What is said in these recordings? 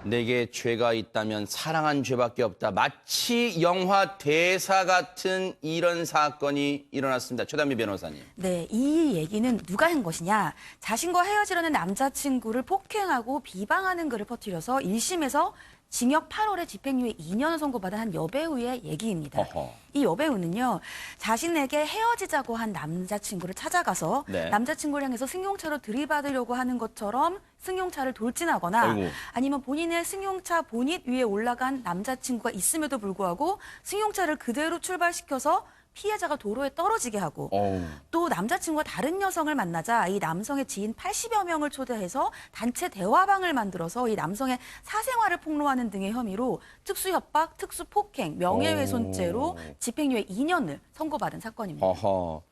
내게 죄가 있다면 사랑한 죄밖에 없다. 마치 영화 대사 같은 이런 사건이 일어났습니다. 최단미 변호사님. 네, 이 얘기는 누가 한 것이냐. 자신과 헤어지려는 남자친구를 폭행하고 비방하는 글을 퍼뜨려서 1심에서 징역 8월에 집행유예 2년을 선고받은 한 여배우의 얘기입니다. 어허. 이 여배우는요, 자신에게 헤어지자고 한 남자친구를 찾아가서 네. 남자친구를 향해서 승용차로 들이받으려고 하는 것처럼 승용차를 돌진하거나 아이고. 아니면 본인의 승용차 보닛 위에 올라간 남자친구가 있음에도 불구하고 승용차를 그대로 출발시켜서 피해자가 도로에 떨어지게 하고 어우. 또 남자친구가 다른 여성을 만나자 이 남성의 지인 80여 명을 초대해서 단체 대화방을 만들어서 이 남성의 사생활을 폭로하는 등의 혐의로 특수협박, 특수폭행, 명예훼손죄로 집행유예 2년을 선고받은 사건입니다. 어허.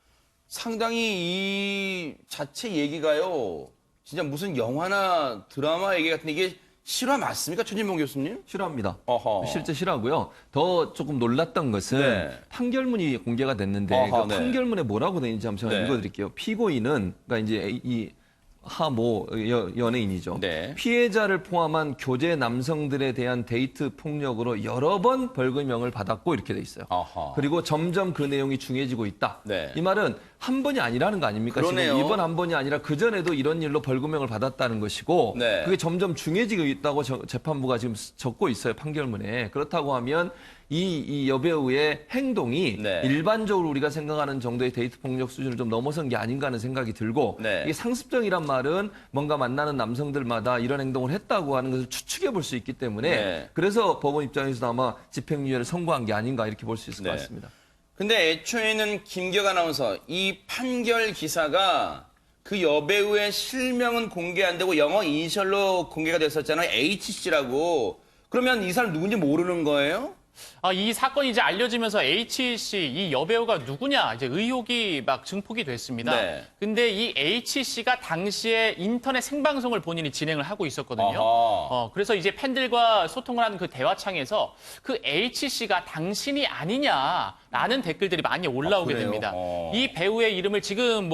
상당히 이 자체 얘기가요. 진짜 무슨 영화나 드라마 얘기 같은 이게 실화 맞습니까? 최진봉 교수님? 실화입니다. 어허. 실제 실화고요. 더 조금 놀랐던 것은 네. 판결문이 공개가 됐는데 어허, 그 네. 판결문에 뭐라고 되어 있는지 한번 제가 네. 읽어드릴게요. 피고인은 그러니까 이제 이 하모 연예인이죠. 네. 피해자를 포함한 교제 남성들에 대한 데이트 폭력으로 여러 번 벌금형을 받았고 이렇게 돼 있어요. 어허. 그리고 점점 그 내용이 중요해지고 있다. 네. 이 말은 한 번이 아니라는 거 아닙니까? 그러네요. 지금 이번 한 번이 아니라 그 전에도 이런 일로 벌금형을 받았다는 것이고 네. 그게 점점 중요해지고 있다고 재판부가 지금 적고 있어요. 판결문에. 그렇다고 하면 이 여배우의 행동이 네. 일반적으로 우리가 생각하는 정도의 데이트 폭력 수준을 좀 넘어선 게 아닌가 하는 생각이 들고 네. 이게 상습적이란 말은 뭔가 만나는 남성들마다 이런 행동을 했다고 하는 것을 추측해 볼 수 있기 때문에 네. 그래서 법원 입장에서도 아마 집행유예를 선고한 게 아닌가 이렇게 볼 수 있을 네. 것 같습니다. 근데 애초에는 김기혁 아나운서 이 판결 기사가 그 여배우의 실명은 공개 안 되고 영어 이니셜로 공개가 됐었잖아요. HC라고. 그러면 이 사람 누군지 모르는 거예요? 이 사건이 이제 알려지면서 H씨, 이 여배우가 누구냐, 이제 의혹이 막 증폭이 됐습니다. 네. 근데 이 H씨가 당시에 인터넷 생방송을 본인이 진행을 하고 있었거든요. 어허. 그래서 이제 팬들과 소통을 하는 그 대화창에서 그 H씨가 당신이 아니냐라는 댓글들이 많이 올라오게 그래요? 됩니다. 어. 이 배우의 이름을 지금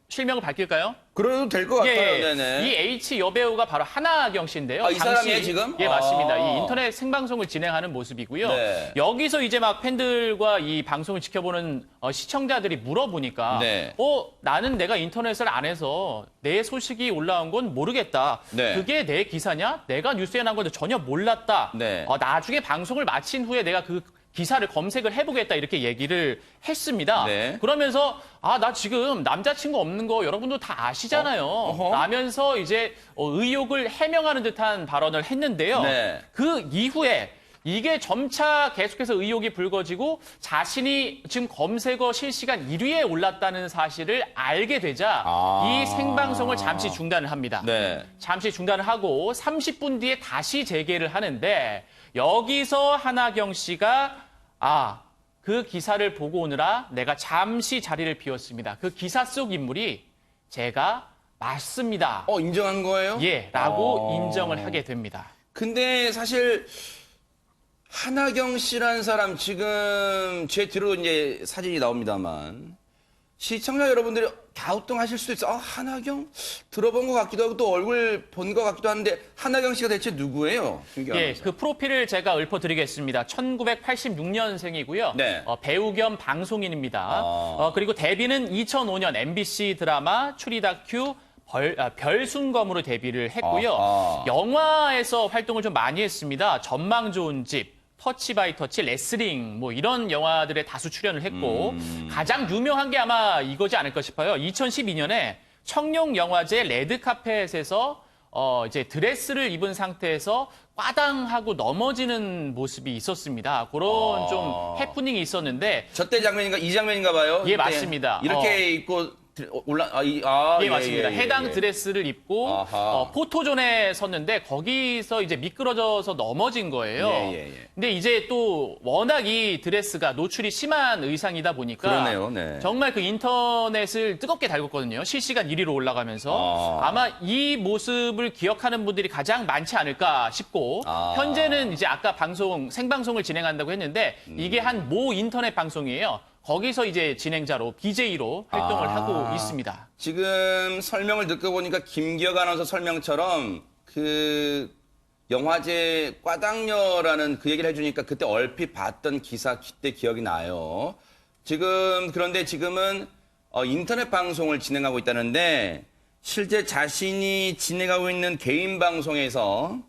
실명을 밝힐까요? 그래도 될 것 같아요. 네네. 이 H 여배우가 바로 하나경 씨인데요. 이 사람이에요, 지금? 예, 맞습니다. 아. 이 인터넷 생방송을 진행하는 모습이고요. 네. 여기서 이제 막 팬들과 이 방송을 지켜보는 시청자들이 물어보니까 네. 나는 내가 인터넷을 안 해서 내 소식이 올라온 건 모르겠다. 네. 그게 내 기사냐? 내가 뉴스에 나온 건데 전혀 몰랐다. 네. 나중에 방송을 마친 후에 내가 그 기사를 검색을 해보겠다 이렇게 얘기를 했습니다. 네. 그러면서 나 지금 남자친구 없는 거 여러분도 다 아시잖아요. 어허. 라면서 이제 의혹을 해명하는 듯한 발언을 했는데요. 네. 그 이후에 이게 점차 계속해서 의혹이 불거지고 자신이 지금 검색어 실시간 1위에 올랐다는 사실을 알게 되자 이 생방송을 잠시 중단을 합니다. 네. 잠시 중단을 하고 30분 뒤에 다시 재개를 하는데 여기서 하나경 씨가 그 기사를 보고 오느라 내가 잠시 자리를 비웠습니다. 그 기사 속 인물이 제가 맞습니다. 인정한 거예요? 예, 라고 인정을 하게 됩니다. 근데 사실 하나경 씨라는 사람 지금 제 뒤로 이제 사진이 나옵니다만 시청자 여러분들이 갸우뚱하실 수도 있어. 하나경 들어본 것 같기도 하고 또 얼굴 본 것 같기도 한데 하나경 씨가 대체 누구예요? 예, 그 프로필을 제가 읊어드리겠습니다. 1986년생이고요. 네. 배우 겸 방송인입니다. 그리고 데뷔는 2005년 MBC 드라마 추리 다큐 별순검으로 데뷔를 했고요. 아하. 영화에서 활동을 좀 많이 했습니다. 전망 좋은 집, 터치 바이 터치, 레슬링 이런 영화들에 다수 출연을 했고 가장 유명한 게 아마 이거지 않을까 싶어요. 2012년에 청룡 영화제 레드카펫에서 이제 드레스를 입은 상태에서 꽈당하고 넘어지는 모습이 있었습니다. 그런 좀 해프닝이 있었는데 저때 장면인가 이 장면인가 봐요. 예, 그때 맞습니다. 이렇게 입고 예, 맞습니다. 해당 드레스를 입고 아하. 포토존에 섰는데 거기서 이제 미끄러져서 넘어진 거예요. 예. 근데 이제 또 워낙 이 드레스가 노출이 심한 의상이다 보니까 그러네요. 네. 정말 그 인터넷을 뜨겁게 달궜거든요. 실시간 1위로 올라가면서 아마 이 모습을 기억하는 분들이 가장 많지 않을까 싶고 현재는 이제 아까 생방송을 진행한다고 했는데 이게 한 모 인터넷 방송이에요. 거기서 이제 진행자로 BJ로 활동을 하고 있습니다. 지금 설명을 듣고 보니까 김기혁 아나운서 설명처럼 그 영화제 꽈당녀라는 그 얘기를 해주니까 그때 얼핏 봤던 기사 그때 기억이 나요. 그런데 지금은 인터넷 방송을 진행하고 있다는데 실제 자신이 진행하고 있는 개인 방송에서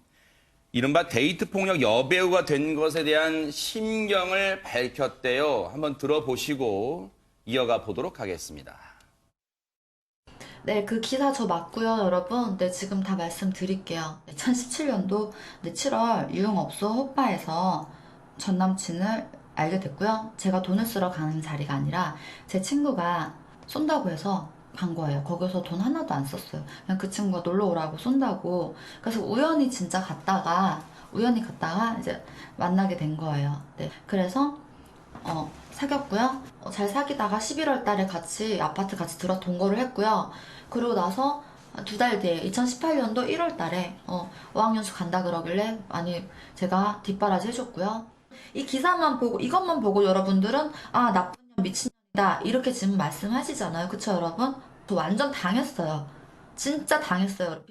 이른바 데이트 폭력 여배우가 된 것에 대한 심경을 밝혔대요. 한번 들어보시고 이어가 보도록 하겠습니다. 네, 그 기사 저 맞고요, 여러분. 네, 지금 다 말씀드릴게요. 2017년도 7월 유흥업소 호빠에서 전 남친을 알게 됐고요. 제가 돈을 쓰러 가는 자리가 아니라 제 친구가 쏜다고 해서 간 거예요. 거기서 돈 하나도 안 썼어요. 그냥 그 친구가 놀러 오라고 쏜다고. 그래서 우연히 갔다가 이제 만나게 된 거예요. 네, 그래서 사귀었고요. 잘 사귀다가 11월 달에 아파트 같이 들어 동거를 했고요. 그러고 나서 2달 뒤에 2018년도 1월 달에 어학연수 간다 그러길래 제가 뒷바라지 해줬고요. 이 기사만 보고 이것만 보고 여러분들은 아 나쁜 년 미친년이다 이렇게 지금 말씀하시잖아요. 그쵸 여러분? 저 완전 당했어요. 진짜 당했어요.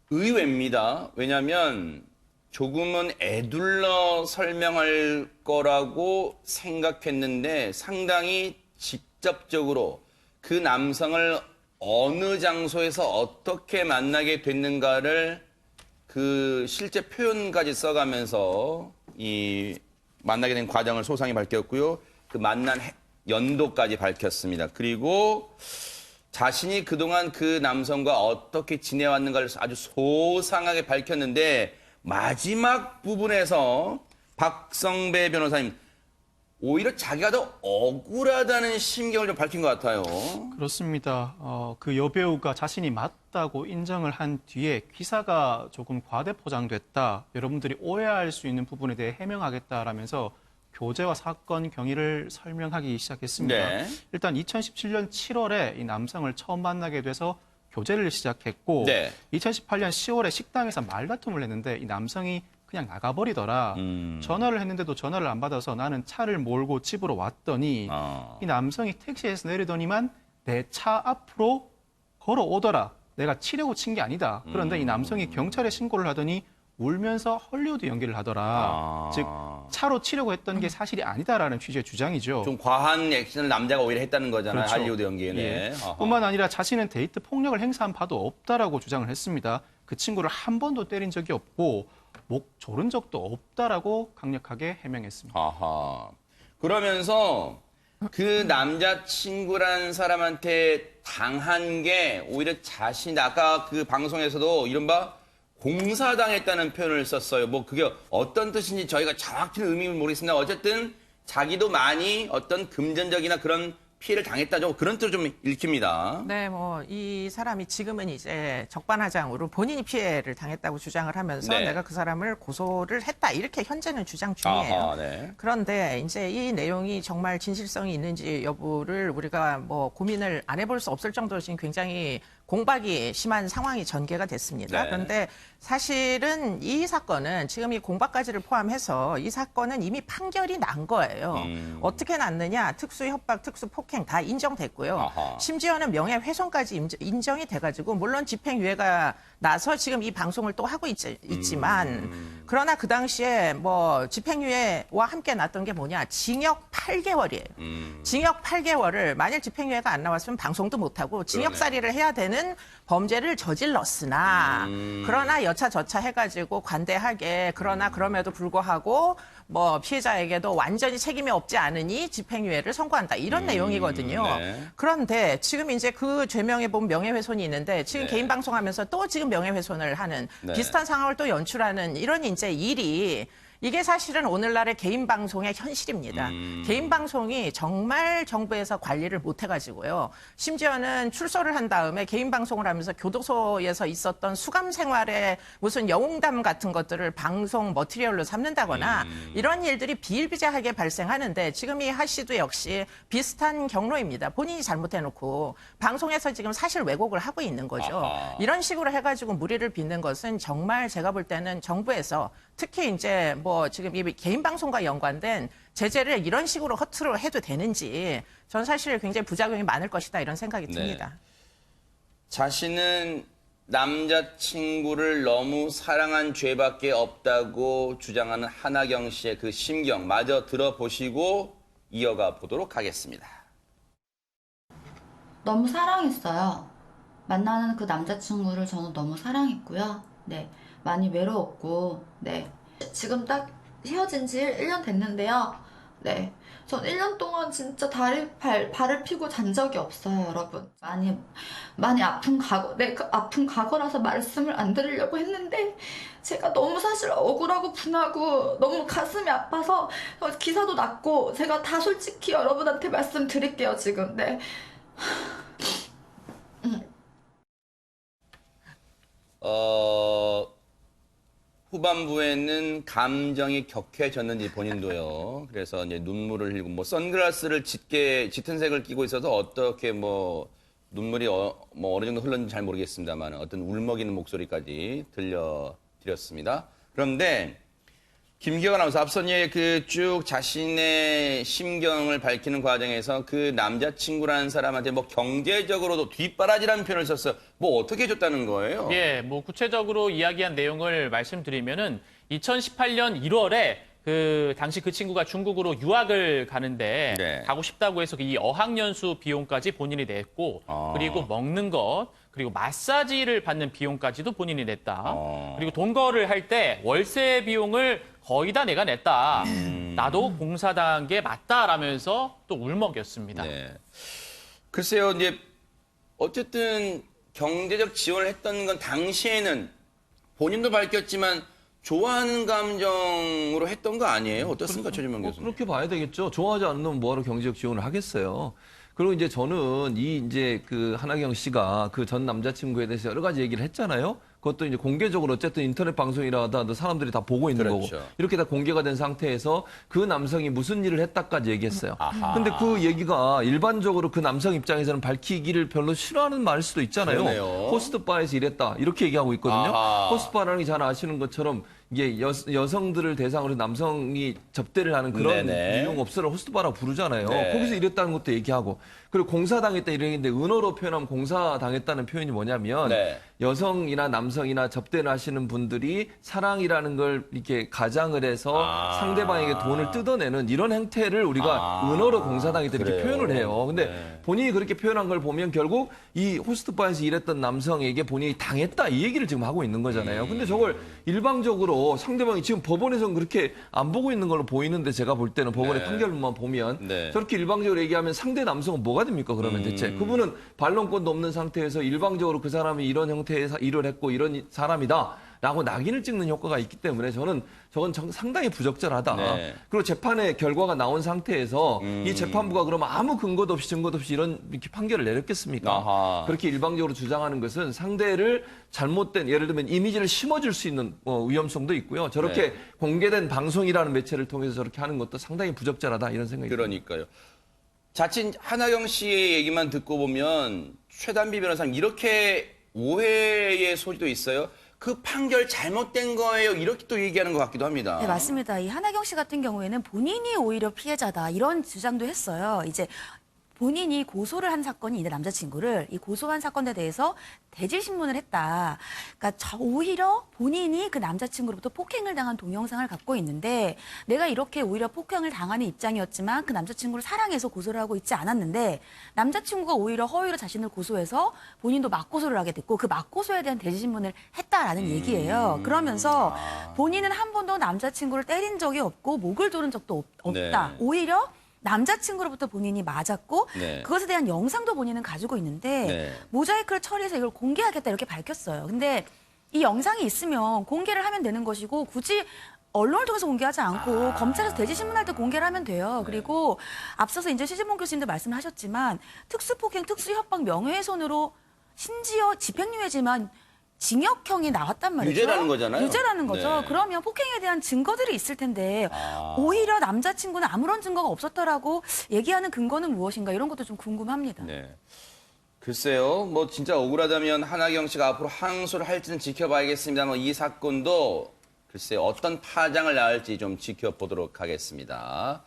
의외입니다. 왜냐하면 조금은 애둘러 설명할 거라고 생각했는데 상당히 직접적으로 그 남성을 어느 장소에서 어떻게 만나게 됐는가를 그 실제 표현까지 써가면서 이 만나게 된 과정을 소상히 밝혔고요. 그 만난 연도까지 밝혔습니다. 그리고 자신이 그동안 그 남성과 어떻게 지내왔는가를 아주 소상하게 밝혔는데 마지막 부분에서 박성배 변호사님 오히려 자기가 더 억울하다는 심경을 좀 밝힌 것 같아요. 그렇습니다. 그 여배우가 자신이 맞다고 인정을 한 뒤에 기사가 조금 과대 포장됐다. 여러분들이 오해할 수 있는 부분에 대해 해명하겠다라면서 교제와 사건 경위를 설명하기 시작했습니다. 네. 일단 2017년 7월에 이 남성을 처음 만나게 돼서 교제를 시작했고 네. 2018년 10월에 식당에서 말다툼을 했는데 이 남성이 그냥 나가버리더라. 전화를 했는데도 전화를 안 받아서 나는 차를 몰고 집으로 왔더니 이 남성이 택시에서 내리더니만 내 차 앞으로 걸어오더라. 내가 치려고 친 게 아니다. 그런데 이 남성이 경찰에 신고를 하더니 울면서 헐리우드 연기를 하더라. 즉 차로 치려고 했던 게 사실이 아니다라는 취지의 주장이죠. 좀 과한 액션을 남자가 오히려 했다는 거잖아요. 그렇죠. 할리우드 연기에. 예. 뿐만 아니라 자신은 데이트 폭력을 행사한 바도 없다라고 주장을 했습니다. 그 친구를 한 번도 때린 적이 없고 목 조른 적도 없다라고 강력하게 해명했습니다. 아하. 그러면서 그 남자친구란 사람한테 당한 게 오히려 아까 그 방송에서도 이른바 공사당했다는 표현을 썼어요. 뭐 그게 어떤 뜻인지 저희가 정확히는 의미는 모르겠습니다. 어쨌든 자기도 많이 어떤 금전적이나 그런 피해를 당했다죠. 그런 뜻을 좀 읽힙니다. 네, 이 사람이 지금은 이제 적반하장으로 본인이 피해를 당했다고 주장을 하면서 네. 내가 그 사람을 고소를 했다. 이렇게 현재는 주장 중이에요. 아하, 네. 그런데 이제 이 내용이 정말 진실성이 있는지 여부를 우리가 고민을 안 해볼 수 없을 정도로 지금 굉장히 공박이 심한 상황이 전개가 됐습니다. 네. 그런데 사실은 이 사건은 지금 이 공박까지를 포함해서 이 사건은 이미 판결이 난 거예요. 어떻게 났느냐? 특수협박, 특수폭행 다 인정됐고요. 아하. 심지어는 명예훼손까지 인정이 돼가지고 물론 집행유예가 나서 지금 이 방송을 또 하고 있지만 그러나 그 당시에 집행유예와 함께 났던 게 뭐냐? 징역 8개월이에요. 징역 8개월을 만일 집행유예가 안 나왔으면 방송도 못하고 징역살이를 해야 되는 범죄를 저질렀으나 그러나 여차저차 해가지고 관대하게 그럼에도 불구하고 피해자에게도 완전히 책임이 없지 않으니 집행유예를 선고한다 이런 내용이거든요. 네. 그런데 지금 이제 그 죄명에 보면 명예훼손이 있는데 지금 네. 개인 방송하면서 또 지금 명예훼손을 하는 네. 비슷한 상황을 또 연출하는 이런 이제 일이 이게 사실은 오늘날의 개인 방송의 현실입니다. 개인 방송이 정말 정부에서 관리를 못 해가지고요. 심지어는 출소를 한 다음에 개인 방송을 하면서 교도소에서 있었던 수감 생활의 무슨 영웅담 같은 것들을 방송 머티리얼로 삼는다거나 이런 일들이 비일비재하게 발생하는데 지금 이 하 씨도 역시 비슷한 경로입니다. 본인이 잘못해놓고 방송에서 지금 사실 왜곡을 하고 있는 거죠. 아하. 이런 식으로 해가지고 무리를 빚는 것은 정말 제가 볼 때는 정부에서 특히 이제 지금 이 개인 방송과 연관된 제재를 이런 식으로 허투루 해도 되는지 전 사실 굉장히 부작용이 많을 것이다 이런 생각이 듭니다. 자신은 남자친구를 너무 사랑한 죄밖에 없다고 주장하는 하나경 씨의 그 심경 마저 들어보시고 이어가 보도록 하겠습니다. 너무 사랑했어요. 만나는 그 남자친구를 저는 너무 사랑했고요. 네, 많이 외로웠고, 네. 지금 딱 헤어진 지 1년 됐는데요. 네, 전 1년 동안 진짜 발을 피고 잔 적이 없어요, 여러분. 많이 아픈 과거, 그 아픈 과거라서 말씀을 안 드리려고 했는데, 제가 너무 사실 억울하고 분하고 너무 가슴이 아파서 기사도 났고, 제가 다 솔직히 여러분한테 말씀드릴게요, 지금. 네. 후반부에는 감정이 격해졌는지 본인도요. 그래서 이제 눈물을 흘리고 뭐 선글라스를 짙은 색을 끼고 있어서 어떻게 뭐 눈물이 뭐 어느 정도 흘렀는지 잘 모르겠습니다만 어떤 울먹이는 목소리까지 들려드렸습니다. 그런데 김기혁 아나운서 앞선 쭉 자신의 심경을 밝히는 과정에서 그 남자친구라는 사람한테 뭐 경제적으로도 뒷바라지라는 표현을 썼어요. 뭐 어떻게 해줬다는 거예요? 예, 뭐 구체적으로 이야기한 내용을 말씀드리면은 2018년 1월에 당시 그 친구가 중국으로 유학을 가는데 네. 가고 싶다고 해서 이 어학연수 비용까지 본인이 냈고 그리고 먹는 것 그리고 마사지를 받는 비용까지도 본인이 냈다. 그리고 동거를 할 때 월세 비용을 거의 다 내가 냈다. 나도 공사당한 게 맞다라면서 또 울먹였습니다. 네. 글쎄요, 이제 어쨌든 경제적 지원을 했던 건 당시에는 본인도 밝혔지만 좋아하는 감정으로 했던 거 아니에요? 어떻습니까, 최준명 교수님? 그렇게 봐야 되겠죠. 좋아하지 않으면 뭐하러 경제적 지원을 하겠어요. 그리고 이제 저는 그 하나경 씨가 그 전 남자친구에 대해서 여러 가지 얘기를 했잖아요. 그것도 이제 공개적으로 어쨌든 인터넷 방송이라 하더라도 사람들이 다 보고 있는 그렇죠. 거고. 이렇게 다 공개가 된 상태에서 그 남성이 무슨 일을 했다까지 얘기했어요. 아하. 근데 그 얘기가 일반적으로 그 남성 입장에서는 밝히기를 별로 싫어하는 말일 수도 있잖아요. 그러네요. 호스트바에서 일했다. 이렇게 얘기하고 있거든요. 아하. 호스트바라는 게 잘 아시는 것처럼 이게 여성들을 대상으로 남성이 접대를 하는 그런 네네. 유흥업소를 호스트바라고 부르잖아요. 네. 거기서 일했다는 것도 얘기하고. 그리고 공사당했다 이런 얘기인데 은어로 표현하면 공사당했다는 표현이 뭐냐면 네. 여성이나 남성이나 접대를 하시는 분들이 사랑이라는 걸 이렇게 가장을 해서 상대방에게 돈을 뜯어내는 이런 행태를 우리가 은어로 공사당했다 이렇게 그래요? 표현을 해요. 근데 네. 본인이 그렇게 표현한 걸 보면 결국 이 호스트바에서 일했던 남성에게 본인이 당했다 이 얘기를 지금 하고 있는 거잖아요. 근데 저걸 일방적으로 상대방이 지금 법원에서는 그렇게 안 보고 있는 걸로 보이는데 제가 볼 때는 법원의 네. 판결문만 보면 네. 저렇게 일방적으로 얘기하면 상대 남성은 뭐가 됩니까 그러면 대체 그분은 반론권도 없는 상태에서 일방적으로 그 사람이 이런 형태의 일을 했고 이런 사람이다라고 낙인을 찍는 효과가 있기 때문에 저건 상당히 부적절하다. 네. 그리고 재판의 결과가 나온 상태에서 이 재판부가 그러면 아무 근거도 없이 증거도 없이 이렇게 판결을 내렸겠습니까? 아하. 그렇게 일방적으로 주장하는 것은 상대를 잘못된 예를 들면 이미지를 심어줄 수 있는 위험성도 있고요. 저렇게 네. 공개된 방송이라는 매체를 통해서 저렇게 하는 것도 상당히 부적절하다 이런 생각이 듭니다. 그러니까요. 자칫 하나경 씨의 얘기만 듣고 보면 최단비 변호사님 이렇게 오해의 소지도 있어요. 그 판결 잘못된 거예요. 이렇게 또 얘기하는 것 같기도 합니다. 네, 맞습니다. 이 하나경 씨 같은 경우에는 본인이 오히려 피해자다 이런 주장도 했어요. 이제 본인이 고소를 한 사건이 있는데 남자친구를 이 고소한 사건에 대해서 대질 신문을 했다. 그러니까 오히려 본인이 그 남자친구로부터 폭행을 당한 동영상을 갖고 있는데 내가 이렇게 오히려 폭행을 당하는 입장이었지만 그 남자친구를 사랑해서 고소를 하고 있지 않았는데 남자친구가 오히려 허위로 자신을 고소해서 본인도 맞고소를 하게 됐고 그 맞고소에 대한 대질 신문을 했다라는 얘기예요. 그러면서 본인은 한 번도 남자친구를 때린 적이 없고 목을 조른 적도 없다. 네. 오히려 남자친구로부터 본인이 맞았고 네. 그것에 대한 영상도 본인은 가지고 있는데 네. 모자이크를 처리해서 이걸 공개하겠다 이렇게 밝혔어요. 근데 이 영상이 있으면 공개를 하면 되는 것이고 굳이 언론을 통해서 공개하지 않고 검찰에서 대지신문할 때 공개를 하면 돼요. 그리고 앞서서 이제 최진봉 교수님도 말씀하셨지만 특수폭행, 특수협박, 명예훼손으로 심지어 집행유예지만 징역형이 나왔단 말이죠. 유죄라는 거잖아요. 유죄라는 거죠. 네. 그러면 폭행에 대한 증거들이 있을 텐데 오히려 남자친구는 아무런 증거가 없었다라고 얘기하는 근거는 무엇인가 이런 것도 좀 궁금합니다. 네. 글쎄요, 뭐 진짜 억울하다면 하나경 씨가 앞으로 항소를 할지는 지켜봐야겠습니다만 이 사건도 글쎄 어떤 파장을 낳을지 좀 지켜보도록 하겠습니다.